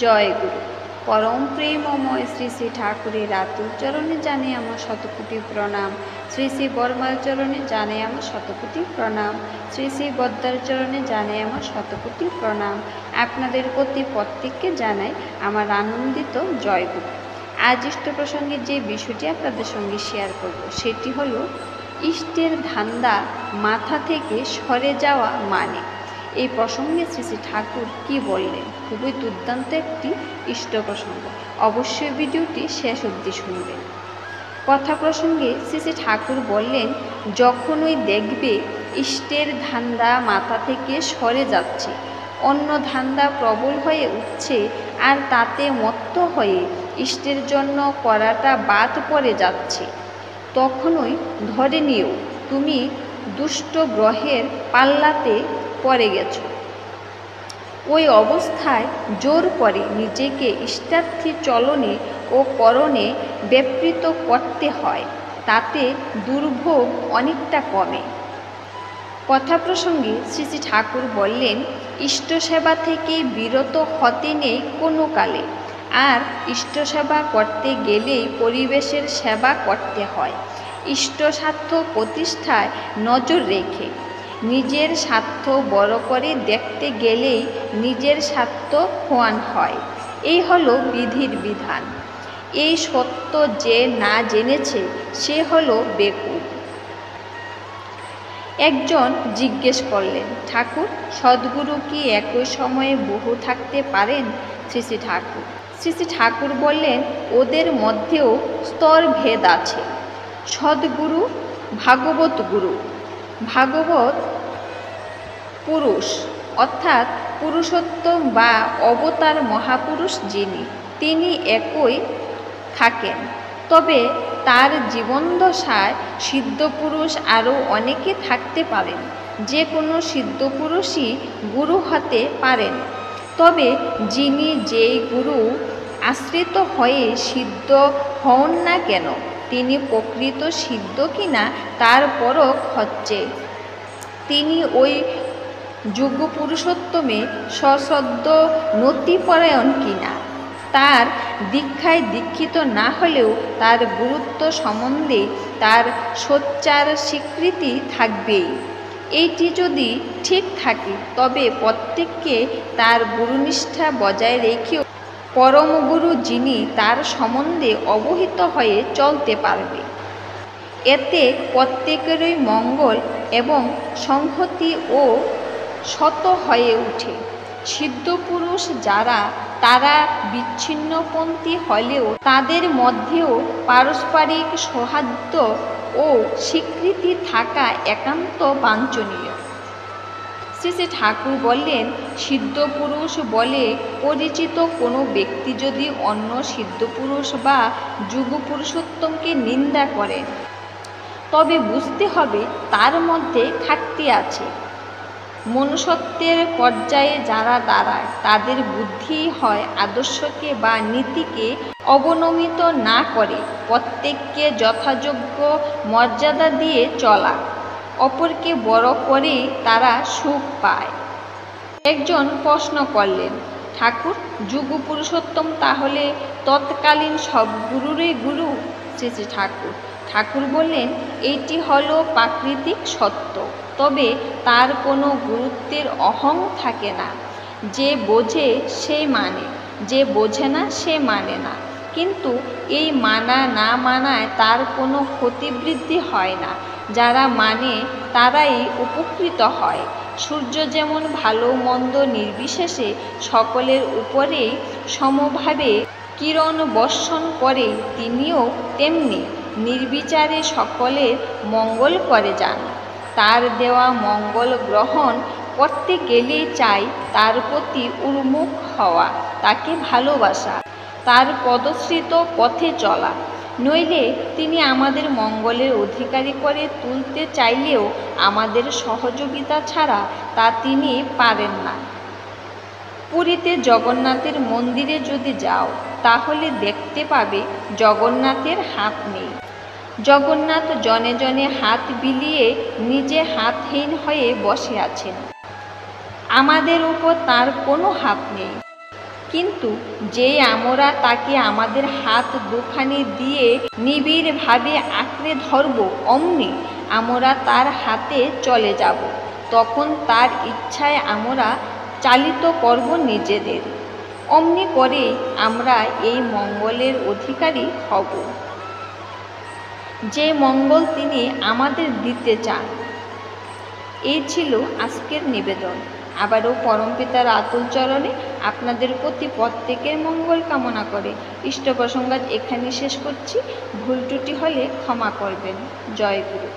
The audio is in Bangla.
জয় গুরু। পরম প্রেমময় শ্রী শ্রী ঠাকুরের আতুল চরণে জানে আমার শতকোটি প্রণাম। শ্রী শ্রী বর্মার চরণে জানে আমার শতকোটি প্রণাম। শ্রী শ্রী বদ্দার চরণে জানে আমার শতকোটি প্রণাম। আপনাদের প্রতি প্রত্যেককে জানাই আমার আনন্দিত জয় গুরু। আজ ইষ্ট প্রসঙ্গে যে বিষয়টি আপনাদের সঙ্গে শেয়ার করব সেটি হলো ইষ্টের ধান্দা মাথা থেকে সরে যাওয়া মানে। এই প্রসঙ্গে শ্রী শ্রী ঠাকুর কি বললেন, খুবই দুর্দান্ত একটি ইষ্ট প্রসঙ্গ। অবশ্যই ভিডিওটি শেষ অবধি শুনবেন। কথা প্রসঙ্গে শ্রী শ্রী ঠাকুর বললেন, যখনই দেখবে ইষ্টের ধান্দা মাথা থেকে সরে যাচ্ছে, অন্য ধান্দা প্রবল হয়ে উঠছে, আর তাতে মত্ত হয়ে ইষ্টের জন্য করাটা বাদ পড়ে যাচ্ছে, তখনই ধরে নিও তুমি দুষ্ট গ্রহের পাল্লাতে পড়ে গেছ। ওই অবস্থায় জোর করে নিজেকে ইষ্টার্থী চলনে ও করণে ব্যাপৃত করতে হয়, তাতে দুর্ভোগ অনেকটা কমে। কথা প্রসঙ্গে শ্রী শ্রী ঠাকুর বললেন, ইষ্ট সেবা থেকে বিরত হতে নেই কোনো কালে, আর ইষ্ট সেবা করতে গেলেই পরিবেশের সেবা করতে হয়। ইষ্ট স্বার্থ প্রতিষ্ঠায় নজর রেখে নিজের স্বার্থ বড় করে দেখতে গেলেই নিজের স্বার্থ খোয়ান হয়। এই হলো বিধির বিধান। এই সত্য যে না জেনেছে সে হলো বেকুব। একজন জিজ্ঞেস করলেন, ঠাকুর, সদ্গুরু কি একই সময়ে বহু থাকতে পারেন? শ্রী শ্রী ঠাকুর বললেন, ওদের মধ্যেও স্তর ভেদ আছে। সদ্গুরু ভাগবত গুরু। ভাগবত পুরুষ, অর্থাৎ পুরুষোত্তম বা অবতার মহাপুরুষ যিনি, তিনি একই থাকেন। তবে তার জীবনদশায় সিদ্ধপুরুষ আরও অনেকে থাকতে পারেন। যে কোনো সিদ্ধপুরুষই গুরু হতে পারেন। তবে যিনি যেই গুরু আশ্রিত হয়ে সিদ্ধ হন না কেন, তিনি প্রকৃত সিদ্ধ কিনা তার পরখ হচ্ছে তিনি ওই যুগ পুরুষোত্তমে সশ্রদ্ধ নতিপরায়ণ কিনা। তার দীক্ষায় দীক্ষিত না হলেও তার গুরুত্ব সম্বন্ধে তার সোচ্চার স্বীকৃতি থাকবেই। এইটি যদি ঠিক থাকে তবে প্রত্যেককে তার গুরুনিষ্ঠা বজায় রেখেও পরমগুরু যিনি তার সম্বন্ধে অবহিত হয়ে চলতে পারবে। এতে প্রত্যেকেরই মঙ্গল এবং সংহতি ও শত হয়ে ওঠে। সিদ্ধপুরুষ যারা, তারা বিচ্ছিন্নপন্থী হলেও তাদের মধ্যেও পারস্পরিক সৌহার্দ্য ও স্বীকৃতি থাকা একান্ত বাঞ্ছনীয়। শ্রী শ্রী ঠাকুর বললেন, সিদ্ধপুরুষ বলে পরিচিত কোনো ব্যক্তি যদি অন্য সিদ্ধপুরুষ বা যুগ পুরুষোত্তমকে নিন্দা করেন, তবে বুঝতে হবে তার মধ্যে ঘাটতি আছে। মনুষ্যত্বের পর্যায়ে যারা দাঁড়ায়, তাদের বুদ্ধি হয় আদর্শকে বা নীতিকে অবনমিত না করে প্রত্যেককে যথাযোগ্য মর্যাদা দিয়ে চলা। অপরকে বড় করেই তারা সুখ পায়। একজন প্রশ্ন করলেন, ঠাকুর, যুগ পুরুষোত্তম তাহলে তৎকালীন সব গুরুরই গুরু? শ্রী শ্রী ঠাকুর বললেন, এইটি হলো প্রাকৃতিক সত্য। তবে তার কোনো গুরুত্বের অহং থাকে না। যে বোঝে সে মানে, যে বোঝে না সে মানে না। কিন্তু এই মানা না মানায় তার কোনো ক্ষতিবৃদ্ধি হয় না। যারা মানে তারাই উপকৃত হয়। সূর্য যেমন ভালো মন্দ নির্বিশেষে সকলের উপরেই সমভাবে কিরণ বর্ষণ করে, তিনিও তেমনি নির্বিচারে সকলের মঙ্গল করে যান। তার দেওয়া মঙ্গল গ্রহণ করতে গেলেই চাই তার প্রতি উন্মুখ হওয়া, তাকে ভালোবাসা, তার পদশ্রিত পথে চলা। নইলে তিনি আমাদের মঙ্গলের অধিকারী করে তুলতে চাইলেও আমাদের সহযোগিতা ছাড়া তা তিনি পারেন না। পুরীতে জগন্নাথের মন্দিরে যদি যাও, তাহলে দেখতে পাবে জগন্নাথের হাত নেই। জগন্নাথ জনে জনে হাত বিলিয়ে নিজে হাতহীন হয়ে বসে আছেন। আমাদের উপর তার কোনো হাত নেই। কিন্তু যেই আমরা তাকে আমাদের হাত দুখানি দিয়ে নিবিড়ভাবে আঁকড়ে ধরব, অমনি আমরা তার হাতে চলে যাব। তখন তার ইচ্ছায় আমরা চালিত করব নিজেদের। অমনি করে আমরা এই মঙ্গলের অধিকারী হব, যে মঙ্গল তিনি আমাদের দিতে চান। এই ছিল আজকের নিবেদন। আবারও পরমপিতার আতুল চরণে আপনাদের প্রতি প্রত্যেকের মঙ্গল কামনা করে ইষ্ট প্রসঙ্গ এখানে শেষ করছি। ভুল ত্রুটি হলে ক্ষমা করবেন। জয় গুরু।